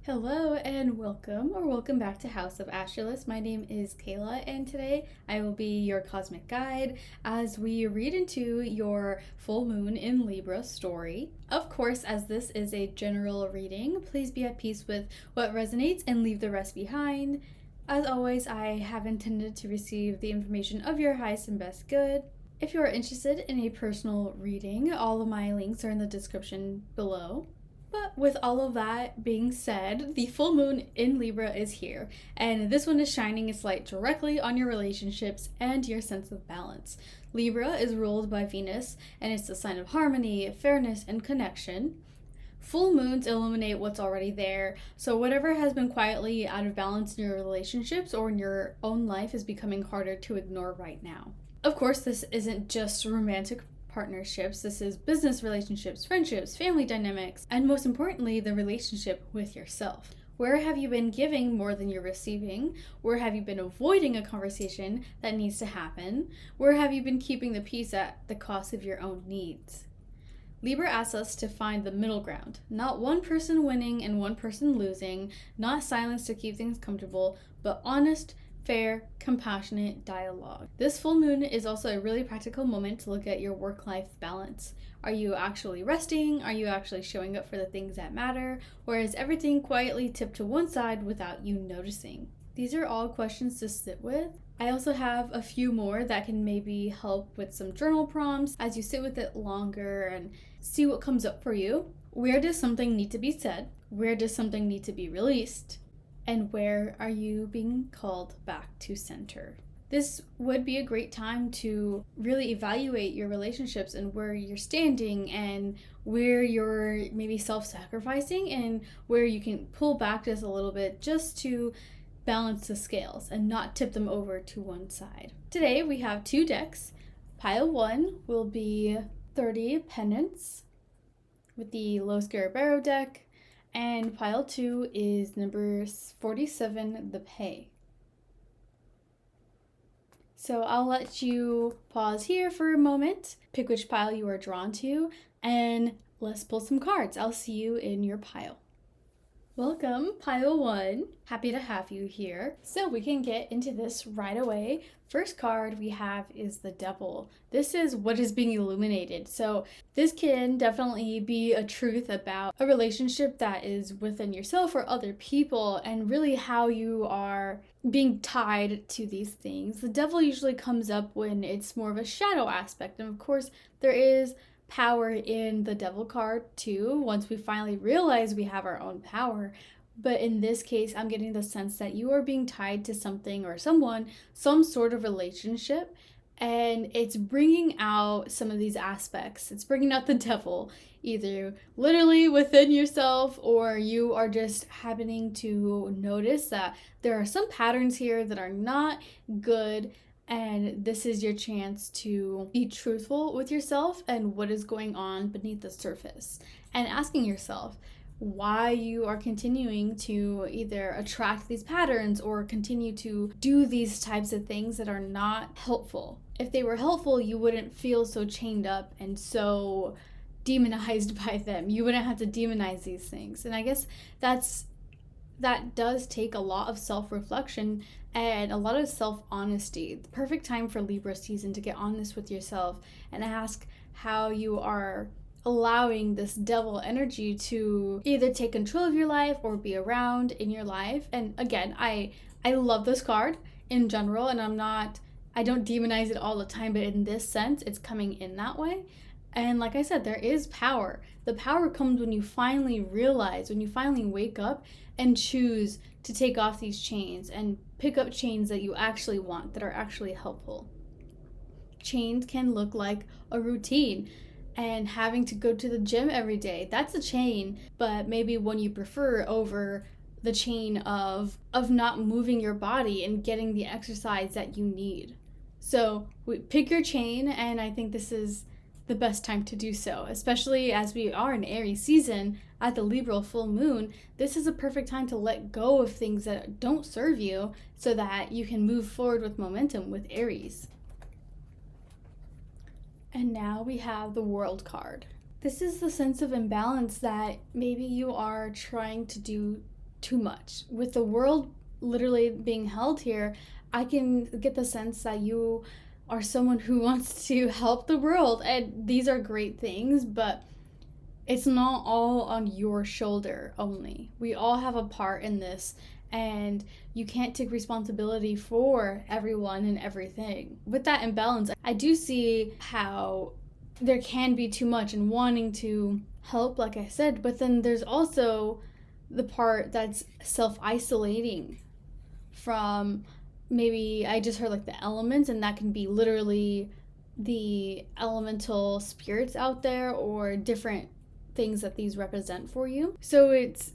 Hello and welcome back to House of Astralis. My name is Kayla and today I will be your cosmic guide as we read into your full moon in Libra story. Of course, as this is a general reading, please be at peace with what resonates and leave the rest behind. As always, I have intended to receive the information of your highest and best good. If you are interested in a personal reading, all of my links are in the description below. But with all of that being said, the full moon in Libra is here, and this one is shining its light directly on your relationships and your sense of balance. Libra is ruled by Venus, and it's the sign of harmony, fairness, and connection. Full moons illuminate what's already there, so whatever has been quietly out of balance in your relationships or in your own life is becoming harder to ignore right now. Of course, this isn't just romantic partnerships. This is business relationships, friendships, family dynamics, and most importantly, the relationship with yourself. Where have you been giving more than you're receiving? Where have you been avoiding a conversation that needs to happen? Where have you been keeping the peace at the cost of your own needs? Libra asks us to find the middle ground, not one person winning and one person losing, not silence to keep things comfortable, but honest, fair, compassionate dialogue. This full moon is also a really practical moment to look at your work-life balance. Are you actually resting? Are you actually showing up for the things that matter? Or is everything quietly tipped to one side without you noticing? These are all questions to sit with. I also have a few more that can maybe help with some journal prompts as you sit with it longer and see what comes up for you. Where does something need to be said? Where does something need to be released? And where are you being called back to center? This would be a great time to really evaluate your relationships and where you're standing and where you're maybe self-sacrificing and where you can pull back just a little bit just to balance the scales and not tip them over to one side. Today we have two decks. Pile 1 will be 30 Pennants with the Los Guerrero deck. And pile 2 is number 47, the Pay. So I'll let you pause here for a moment, pick which pile you are drawn to, and let's pull some cards. I'll see you in your pile. Welcome, pile 1. Happy to have you here. So we can get into this right away. First card we have is the Devil. This is what is being illuminated. So this can definitely be a truth about a relationship that is within yourself or other people and really how you are being tied to these things. The Devil usually comes up when it's more of a shadow aspect. And of course, there is power in the Devil card too, once we finally realize we have our own power. But in this case, I'm getting the sense that you are being tied to something or someone, some sort of relationship, and it's bringing out some of these aspects. It's bringing out the devil, either literally within yourself, or you are just happening to notice that there are some patterns here that are not good. And this is your chance to be truthful with yourself and what is going on beneath the surface. And asking yourself why you are continuing to either attract these patterns or continue to do these types of things that are not helpful. If they were helpful, you wouldn't feel so chained up and so demonized by them. You wouldn't have to demonize these things. And I guess that does take a lot of self-reflection and a lot of self-honesty. The perfect time for Libra season to get honest with yourself and ask how you are allowing this devil energy to either take control of your life or be around in your life. And again, I love this card in general, and I don't demonize it all the time, but in this sense, it's coming in that way. And like I said, there is power. The power comes when you finally realize, when you finally wake up and choose to take off these chains and pick up chains that you actually want, that are actually helpful. Chains can look like a routine, and having to go to the gym every day, that's a chain, but maybe one you prefer over the chain of not moving your body and getting the exercise that you need. So pick your chain, and I think this is the best time to do so, especially as we are in Aries season at the Libra full moon. This is a perfect time to let go of things that don't serve you so that you can move forward with momentum with Aries. And now we have the World card. This is the sense of imbalance that maybe you are trying to do too much. With the world literally being held here, I can get the sense that you are someone who wants to help the world, and these are great things, but it's not all on your shoulder only. We all have a part in this, and you can't take responsibility for everyone and everything. With that imbalance, I do see how there can be too much and wanting to help, like I said, but then there's also the part that's self-isolating from, maybe I just heard like the elements, and that can be literally the elemental spirits out there or different things that these represent for you. So it's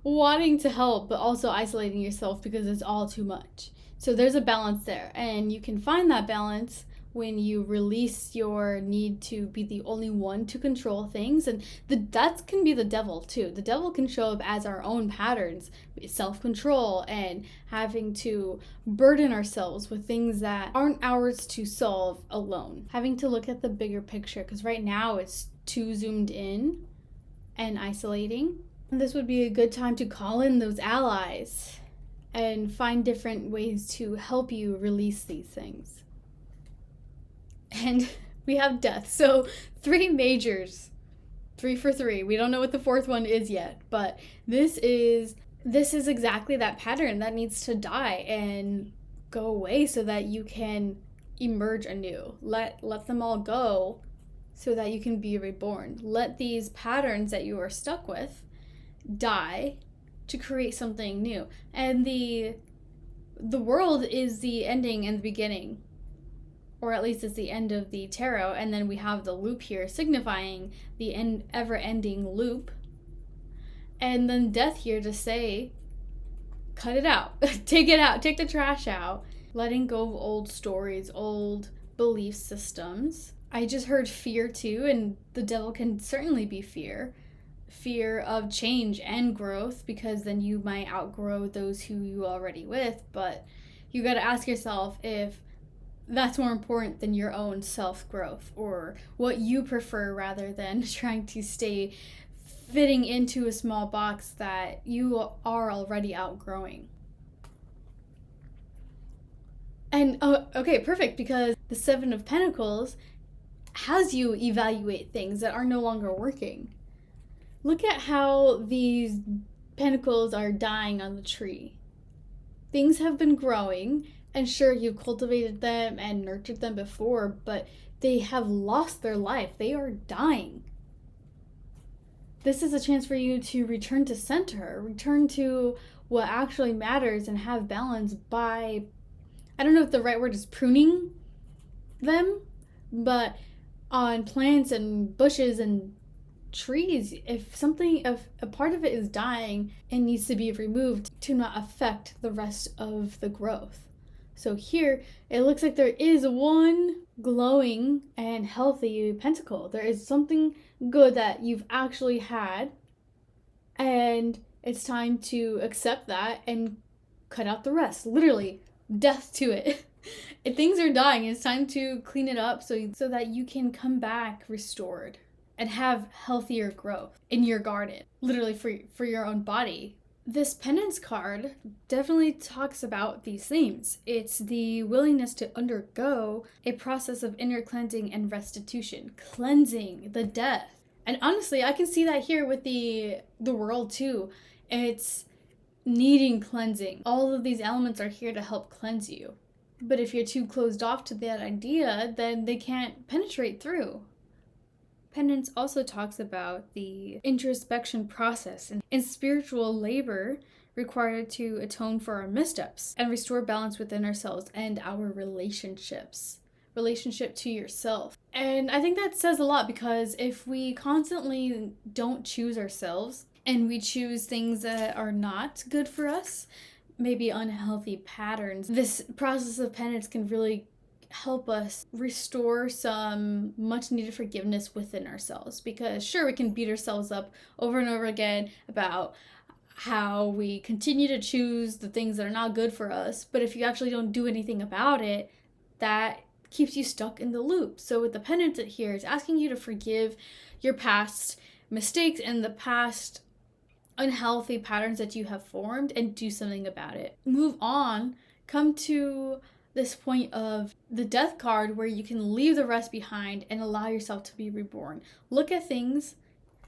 wanting to help, but also isolating yourself because it's all too much. So there's a balance there, and you can find that balance when you release your need to be the only one to control things. And that can be the devil too. The devil can show up as our own patterns, self-control, and having to burden ourselves with things that aren't ours to solve alone. Having to look at the bigger picture, because right now it's too zoomed in and isolating. And this would be a good time to call in those allies and find different ways to help you release these things. And we have death. So 3 majors. 3 for 3. We don't know what the 4th one is yet, but this is exactly that pattern that needs to die and go away so that you can emerge anew. Let them all go so that you can be reborn. Let these patterns that you are stuck with die to create something new. And the world is the ending and the beginning. Or at least it's the end of the tarot, and then we have the loop here signifying the ever-ending loop. And then death here to say, cut it out. Take it out. Take the trash out. Letting go of old stories, old belief systems. I just heard fear too, and the devil can certainly be fear. Fear of change and growth, because then you might outgrow those who you already with. But you got to ask yourself if that's more important than your own self-growth, or what you prefer, rather than trying to stay fitting into a small box that you are already outgrowing. And okay, perfect, because the 7 of Pentacles has you evaluate things that are no longer working. Look at how these pentacles are dying on the tree. Things have been growing, and sure, you cultivated them and nurtured them before, but they have lost their life. They are dying. This is a chance for you to return to center, return to what actually matters, and have balance by, I don't know if the right word is pruning them, but on plants and bushes and trees, if a part of it is dying and needs to be removed to not affect the rest of the growth. So here, it looks like there is one glowing and healthy pentacle. There is something good that you've actually had, and it's time to accept that and cut out the rest. Literally, death to it. If things are dying, it's time to clean it up so that you can come back restored and have healthier growth in your garden, literally for your own body. This penance card definitely talks about these themes. It's the willingness to undergo a process of inner cleansing and restitution, cleansing the death. And honestly, I can see that here with the world too. It's needing cleansing. All of these elements are here to help cleanse you. But if you're too closed off to that idea, then they can't penetrate through. Penance also talks about the introspection process and spiritual labor required to atone for our missteps and restore balance within ourselves and our relationships. Relationship to yourself. And I think that says a lot, because if we constantly don't choose ourselves and we choose things that are not good for us, maybe unhealthy patterns, this process of penance can really help us restore some much needed forgiveness within ourselves. Because sure, we can beat ourselves up over and over again about how we continue to choose the things that are not good for us, but if you actually don't do anything about it, that keeps you stuck in the loop. So with the penance here, it's asking you to forgive your past mistakes and the past unhealthy patterns that you have formed and do something about it. Move on, come to this point of the death card where you can leave the rest behind and allow yourself to be reborn. Look at things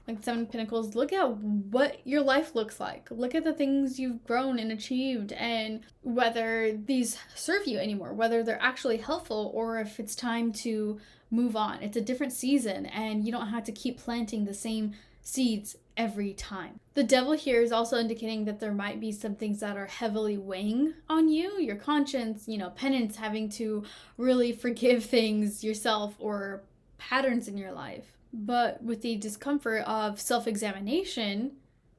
like Seven of Pentacles. Look at what your life looks like. Look at the things you've grown and achieved and whether these serve you anymore, whether they're actually helpful or if it's time to move on. It's a different season and you don't have to keep planting the same seeds every time. The Devil here is also indicating that there might be some things that are heavily weighing on you, your conscience, penance, having to really forgive things yourself or patterns in your life. But with the discomfort of self-examination,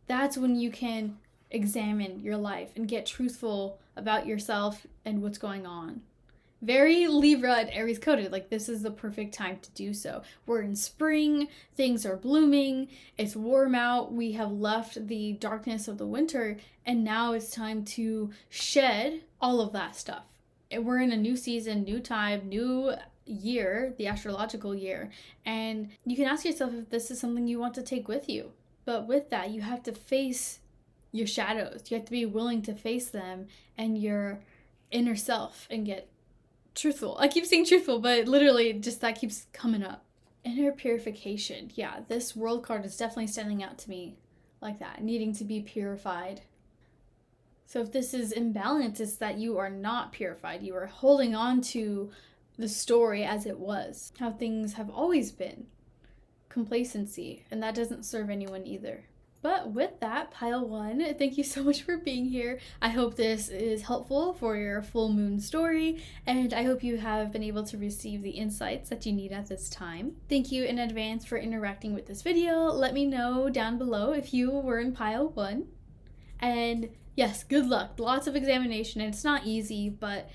that's when you can examine your life and get truthful about yourself and what's going on. Very Libra and Aries coded. Like, this is the perfect time to do so. We're in spring, things are blooming, it's warm out, we have left the darkness of the winter, and now it's time to shed all of that stuff. And we're in a new season, new time, new year, the astrological year, and you can ask yourself if this is something you want to take with you. But with that, you have to face your shadows. You have to be willing to face them and your inner self and get truthful. I keep saying truthful, but literally just that keeps coming up. Inner purification. Yeah, this world card is definitely standing out to me like that, needing to be purified. So if this is imbalance, it's that you are not purified. You are holding on to the story as it was, how things have always been. Complacency, and that doesn't serve anyone either. But with that, pile one, thank you so much for being here. I hope this is helpful for your full moon story, and I hope you have been able to receive the insights that you need at this time. Thank you in advance for interacting with this video. Let me know down below if you were in pile one. And yes, good luck. Lots of examination, and it's not easy, but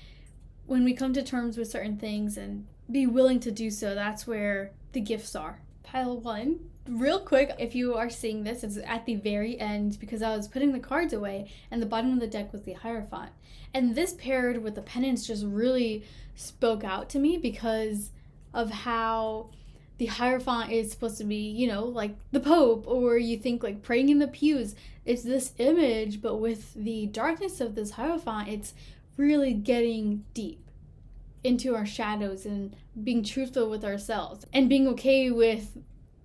when we come to terms with certain things and be willing to do so, that's where the gifts are. Pile one. Real quick, if you are seeing this, it's at the very end because I was putting the cards away and the bottom of the deck was the Hierophant. And this paired with the Penance just really spoke out to me because of how the Hierophant is supposed to be, like the Pope, or you think like praying in the pews. It's this image, but with the darkness of this Hierophant, it's really getting deep into our shadows and being truthful with ourselves and being okay with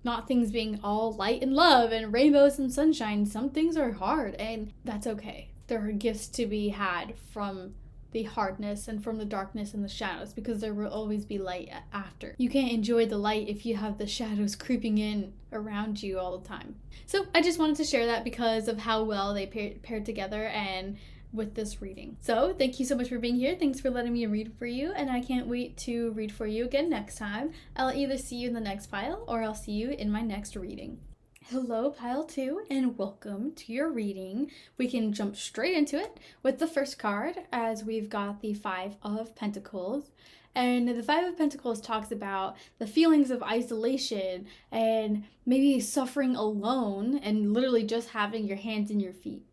not things being all light and love and rainbows and sunshine. Some things are hard, and that's okay. There are gifts to be had from the hardness and from the darkness and the shadows, because there will always be light after. You can't enjoy the light if you have the shadows creeping in around you all the time. So I just wanted to share that because of how well they paired together and with this reading. So thank you so much for being here. Thanks for letting me read for you, and I can't wait to read for you again next time. I'll either see you in the next pile or I'll see you in my next reading. Hello, pile 2, and welcome to your reading. We can jump straight into it with the first card, as we've got the 5 of Pentacles. And the 5 of Pentacles talks about the feelings of isolation and maybe suffering alone and literally just having your hands and your feet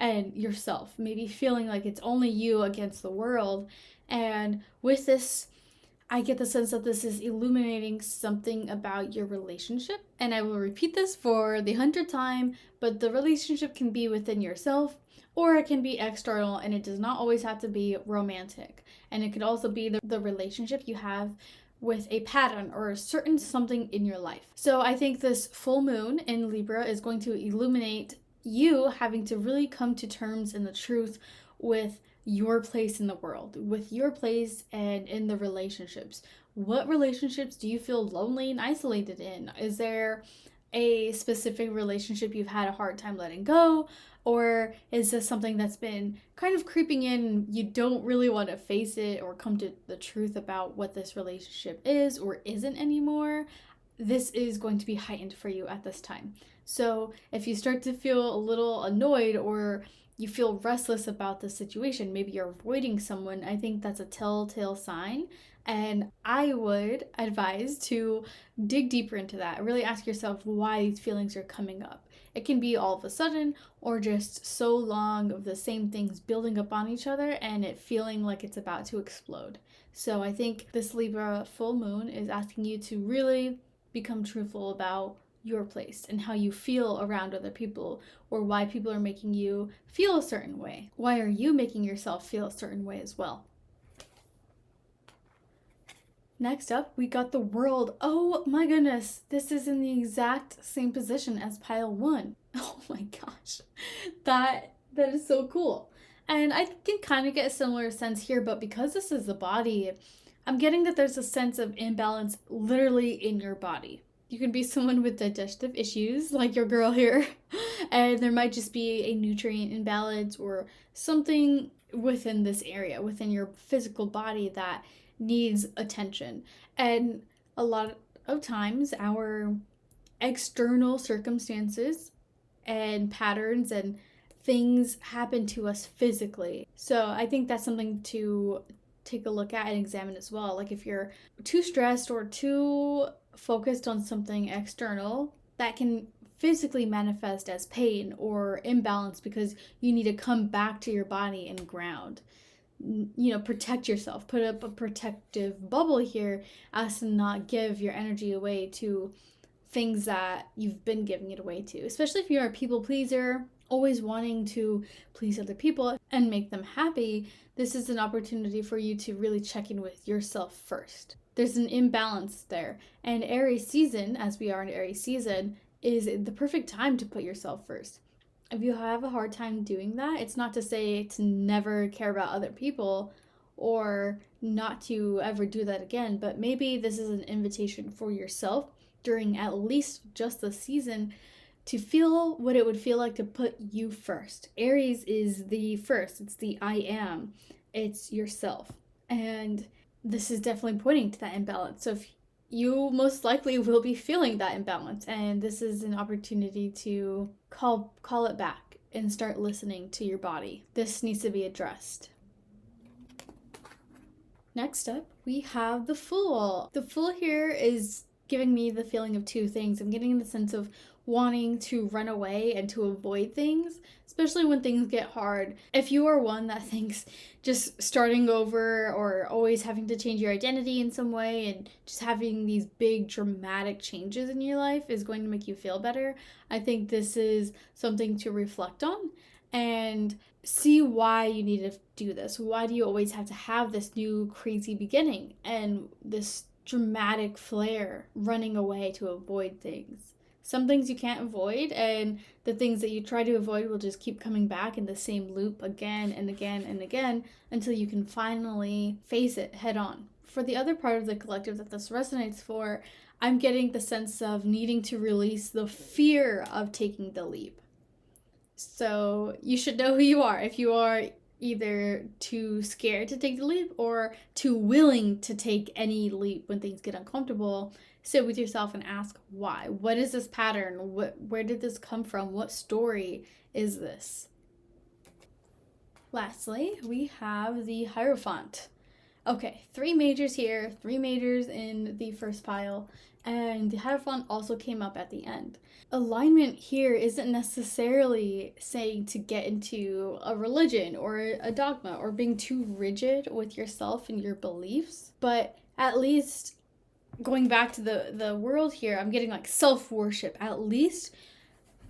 and yourself, maybe feeling like it's only you against the world. And with this, I get the sense that this is illuminating something about your relationship. And I will repeat this for the 100th time, but the relationship can be within yourself or it can be external, and it does not always have to be romantic. And it could also be the relationship you have with a pattern or a certain something in your life. So I think this full moon in Libra is going to illuminate you having to really come to terms in the truth with your place in the world, with your place and in the relationships. What relationships do you feel lonely and isolated in? Is there a specific relationship you've had a hard time letting go? Or is this something that's been kind of creeping in and you don't really want to face it or come to the truth about what this relationship is or isn't anymore? This is going to be heightened for you at this time. So if you start to feel a little annoyed or you feel restless about the situation, maybe you're avoiding someone, I think that's a telltale sign. And I would advise to dig deeper into that. Really ask yourself why these feelings are coming up. It can be all of a sudden or just so long of the same things building up on each other and it feeling like it's about to explode. So I think this Libra full moon is asking you to really become truthful about your place and how you feel around other people, or why people are making you feel a certain way. Why are you making yourself feel a certain way as well? Next up, we got the world. Oh my goodness, this is in the exact same position as pile 1. Oh my gosh, that is so cool. And I can kind of get a similar sense here, but because this is the body, I'm getting that there's a sense of imbalance literally in your body. You can be someone with digestive issues, like your girl here, and there might just be a nutrient imbalance or something within this area, within your physical body that needs attention. And a lot of times, our external circumstances and patterns and things happen to us physically. So I think that's something to take a look at and examine as well. Like if you're too stressed or too focused on something external, that can physically manifest as pain or imbalance because you need to come back to your body and ground. Protect yourself, put up a protective bubble here as to not give your energy away to things that you've been giving it away to, especially if you're a people pleaser, always wanting to please other people and make them happy. This is an opportunity for you to really check in with yourself first. There's an imbalance there, and Aries season, as we are in Aries season, is the perfect time to put yourself first. If you have a hard time doing that, it's not to say to never care about other people or not to ever do that again, but maybe this is an invitation for yourself during at least just the season to feel what it would feel like to put you first. Aries is the first, it's the I am, it's yourself. And this is definitely pointing to that imbalance. So if you most likely will be feeling that imbalance, and this is an opportunity to call it back and start listening to your body. This needs to be addressed. Next up, we have the Fool. The Fool here is giving me the feeling of two things. I'm getting the sense of wanting to run away and to avoid things, especially when things get hard. If you are one that thinks just starting over or always having to change your identity in some way and just having these big dramatic changes in your life is going to make you feel better, I think this is something to reflect on and see why you need to do this. Why do you always have to have this new crazy beginning and this dramatic flair running away to avoid things? Some things you can't avoid, and the things that you try to avoid will just keep coming back in the same loop again and again and again until you can finally face it head on. For the other part of the collective that this resonates for, I'm getting the sense of needing to release the fear of taking the leap. So you should know who you are. If you are either too scared to take the leap or too willing to take any leap when things get uncomfortable, sit with yourself and ask why. What is this pattern? Where did this come from? What story is this? Lastly, we have the Hierophant. Okay, 3 majors here, 3 majors in the first pile, and the Hierophant also came up at the end. Alignment here isn't necessarily saying to get into a religion or a dogma or being too rigid with yourself and your beliefs, but at least going back to the world here, I'm getting like self-worship. At least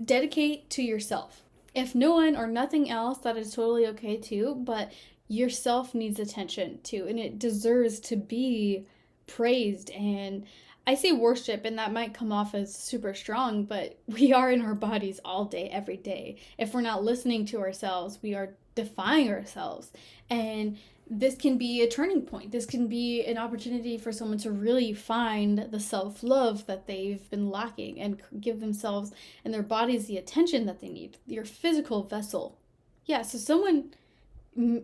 dedicate to yourself. If no one or nothing else, that is totally okay too, but yourself needs attention too, and it deserves to be praised. And I say worship, and that might come off as super strong, but we are in our bodies all day, every day. If we're not listening to ourselves, we are defying ourselves. And this can be a turning point. This can be an opportunity for someone to really find the self-love that they've been lacking and give themselves and their bodies the attention that they need, your physical vessel. Yeah, so someone,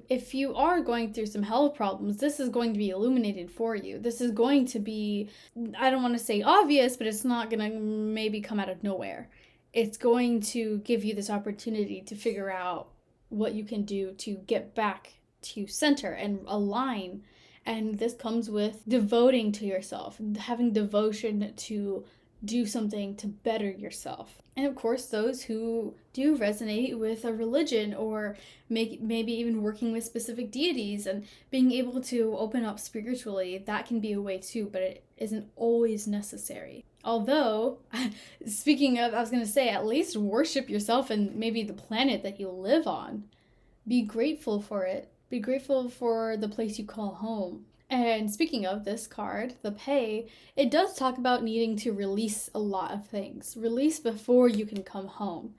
if you are going through some health problems, this is going to be illuminated for you. This is going to be, I don't want to say obvious, but it's not going to maybe come out of nowhere. It's going to give you this opportunity to figure out what you can do to get back to center and align. And this comes with devoting to yourself, having devotion to do something to better yourself. And of course, those who do resonate with a religion or maybe even working with specific deities and being able to open up spiritually, that can be a way too, but it isn't always necessary. Although, speaking of, I was going to say, at least worship yourself and maybe the planet that you live on. Be grateful for it. Be grateful for the place you call home. And speaking of this card, the pay, it does talk about needing to release a lot of things. Release before you can come home.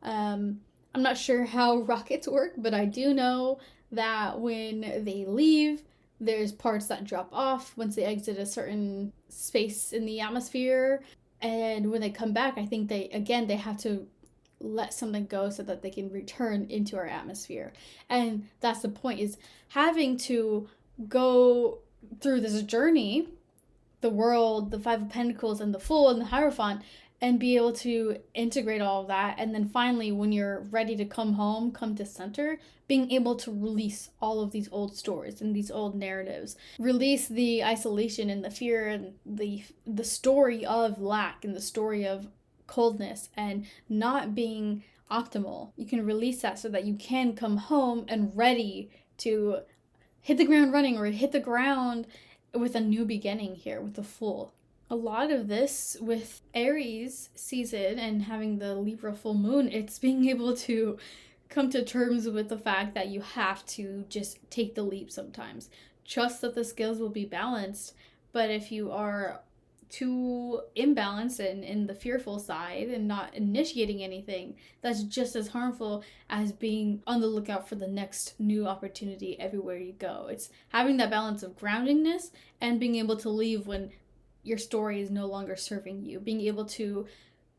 I'm not sure how rockets work, but I do know that when they leave, there's parts that drop off once they exit a certain space in the atmosphere. And when they come back, I think they have to let something go so that they can return into our atmosphere. And that's the point, is having to go through this journey, the world, the Five of Pentacles, and the Fool, and the Hierophant, and be able to integrate all of that. And then finally, when you're ready to come home, come to center, being able to release all of these old stories and these old narratives. Release the isolation and the fear and the story of lack and the story of coldness and not being optimal. You can release that so that you can come home and ready to hit the ground running or hit the ground with a new beginning here with the Fool. A lot of this with Aries season and having the Libra full moon, it's being able to come to terms with the fact that you have to just take the leap sometimes. Trust that the scales will be balanced, but if you are too imbalanced and in the fearful side and not initiating anything, that's just as harmful as being on the lookout for the next new opportunity everywhere you go. It's having that balance of groundingness and being able to leave when your story is no longer serving you, being able to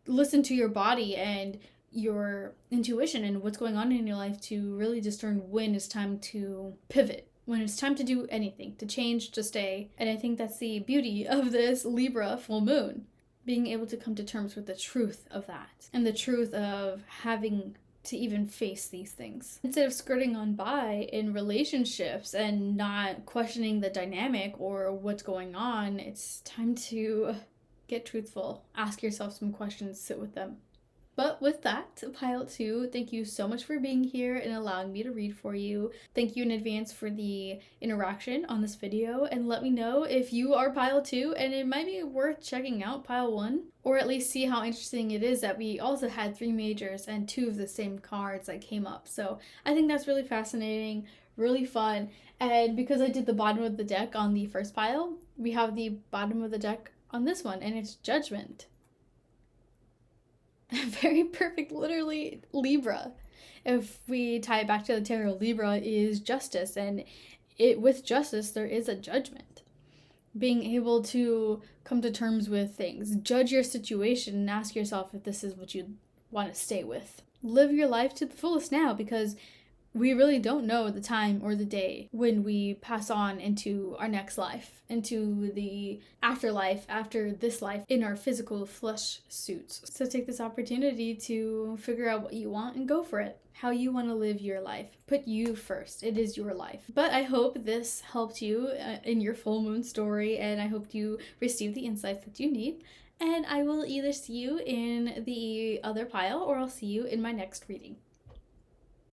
listen to your body and your intuition and what's going on in your life to really discern when it's time to pivot, when it's time to do anything, to change, to stay. And I think that's the beauty of this Libra full moon, being able to come to terms with the truth of that and the truth of having to even face these things. Instead of skirting on by in relationships and not questioning the dynamic or what's going on, it's time to get truthful. Ask yourself some questions, sit with them. But with that, Pile 2, thank you so much for being here and allowing me to read for you. Thank you in advance for the interaction on this video, and let me know if you are Pile 2 and it might be worth checking out Pile 1, or at least see how interesting it is that we also had 3 majors and 2 of the same cards that came up. So I think that's really fascinating, really fun, and because I did the bottom of the deck on the first pile, we have the bottom of the deck on this one, and it's Judgment. Very perfect, literally Libra. If we tie it back to the tarot, Libra is justice, and with justice there is a judgment. Being able to come to terms with things, judge your situation, and ask yourself if this is what you want to stay with. Live your life to the fullest now, because we really don't know the time or the day when we pass on into our next life, into the afterlife, after this life, in our physical flesh suits. So take this opportunity to figure out what you want and go for it. How you want to live your life. Put you first. It is your life. But I hope this helped you in your full moon story, and I hope you received the insights that you need. And I will either see you in the other pile or I'll see you in my next reading.